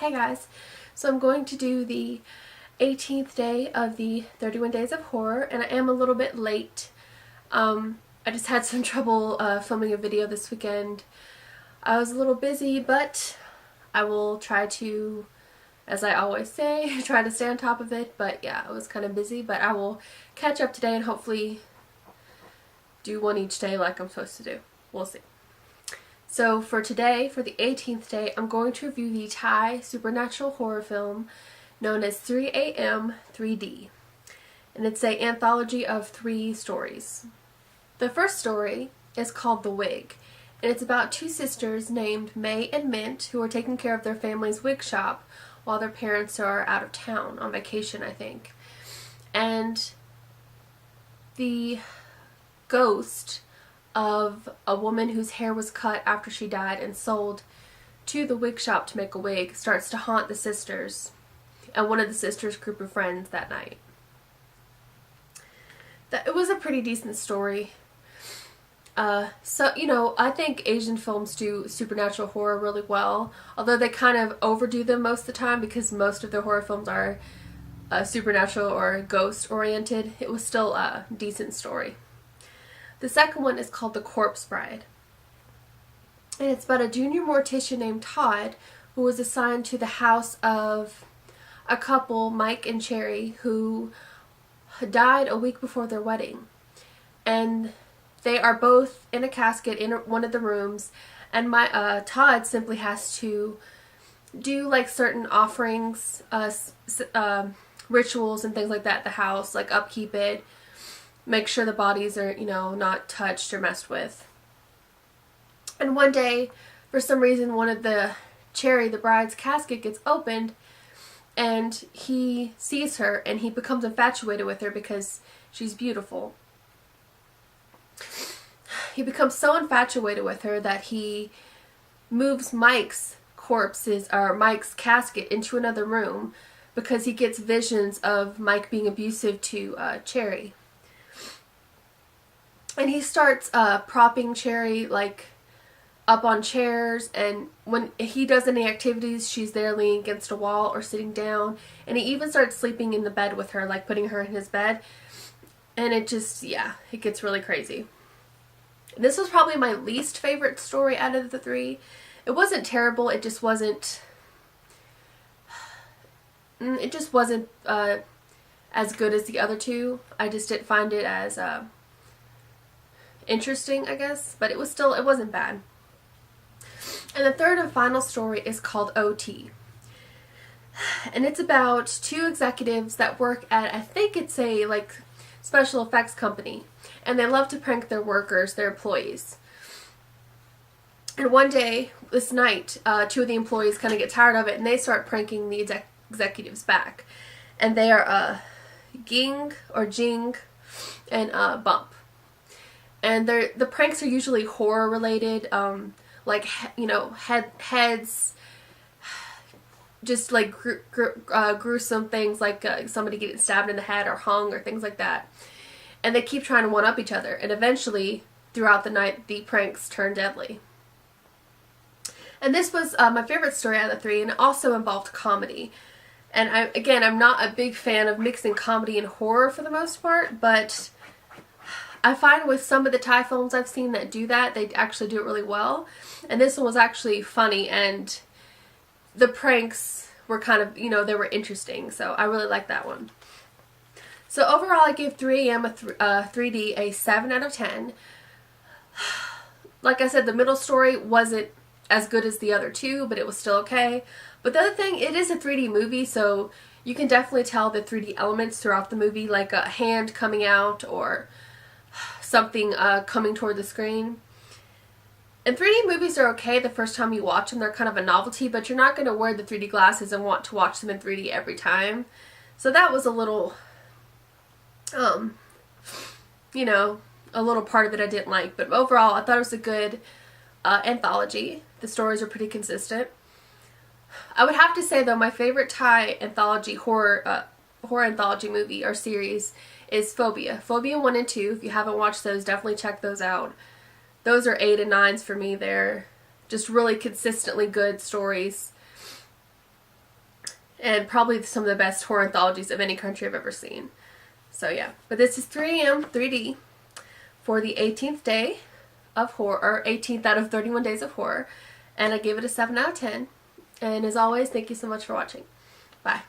Hey guys, so I'm going to do the 18th day of the 31 Days of Horror, and I am a little bit late. I just had some trouble filming a video this weekend. I was a little busy, but I will try to, as I always say, try to stay on top of it. But yeah, I was kind of busy, but I will catch up today and hopefully do one each day like I'm supposed to do. We'll see. So for today, for the 18th day, I'm going to review the Thai supernatural horror film known as 3AM 3D. And it's an anthology of 3 stories. The first story is called The Wig, and it's about 2 sisters named May and Mint who are taking care of their family's wig shop while their parents are out of town on vacation, I think. And the ghost of a woman whose hair was cut after she died and sold to the wig shop to make a wig starts to haunt the sisters and one of the sisters' group of friends that night. It was a pretty decent story. I think Asian films do supernatural horror really well, although they kind of overdo them most of the time because most of their horror films are supernatural or ghost oriented. It was still a decent story. The second one is called The Corpse Bride. And it's about a junior mortician named Todd who was assigned to the house of a couple, Mike and Cherry, who died a week before their wedding. And they are both in a casket in one of the rooms, and Todd simply has to do like certain offerings, rituals and things like that at the house, like upkeep it, make sure the bodies are, not touched or messed with. And one day, for some reason, one of the Cherry, the bride's casket, gets opened, and he sees her, and he becomes infatuated with her because she's beautiful. He becomes so infatuated with her that he moves Mike's casket into another room because he gets visions of Mike being abusive to Cherry. And he starts propping Cherry like up on chairs, and when he does any activities, she's there leaning against a wall or sitting down, and he even starts sleeping in the bed with her, like putting her in his bed, and it gets really crazy. This was probably my least favorite story out of the 3. It wasn't terrible, it just wasn't as good as the other 2. I just didn't find it as interesting, I guess, but it wasn't bad. And the third and final story is called OT. And it's about 2 executives that work at, I think it's a special effects company, and they love to prank their workers, their employees. And one day, this night, 2 of the employees kind of get tired of it, and they start pranking the executives back. And they are Ging or Jing and Bump. And the pranks are usually horror related, heads, just like gruesome things, like somebody getting stabbed in the head or hung or things like that. And they keep trying to one up each other, and eventually throughout the night the pranks turn deadly. And this was my favorite story out of the 3, and it also involved comedy. And I'm not a big fan of mixing comedy and horror for the most part, but I find with some of the Thai films I've seen that do that, they actually do it really well. And this one was actually funny, and the pranks were kind of, they were interesting. So I really liked that one. So overall, I gave 3AM 3D a 7 out of 10. Like I said, the middle story wasn't as good as the other 2, but it was still okay. But the other thing, it is a 3D movie, so you can definitely tell the 3D elements throughout the movie, like a hand coming out or something coming toward the screen. And 3D movies are okay the first time you watch them. They're kind of a novelty, but you're not going to wear the 3D glasses and want to watch them in 3D every time. So that was a little, a little part of it I didn't like. But overall, I thought it was a good anthology. The stories are pretty consistent. I would have to say, though, my favorite Thai anthology horror anthology movie or series is Phobia. Phobia 1 and 2. If you haven't watched those, definitely check those out. Those are 8 and 9s for me. They're just really consistently good stories. and probably some of the best horror anthologies of any country I've ever seen. So yeah, but this is 3am 3D for the 18th day of horror, or 18th out of 31 days of horror, and I gave it a 7 out of 10. And as always, thank you so much for watching. Bye.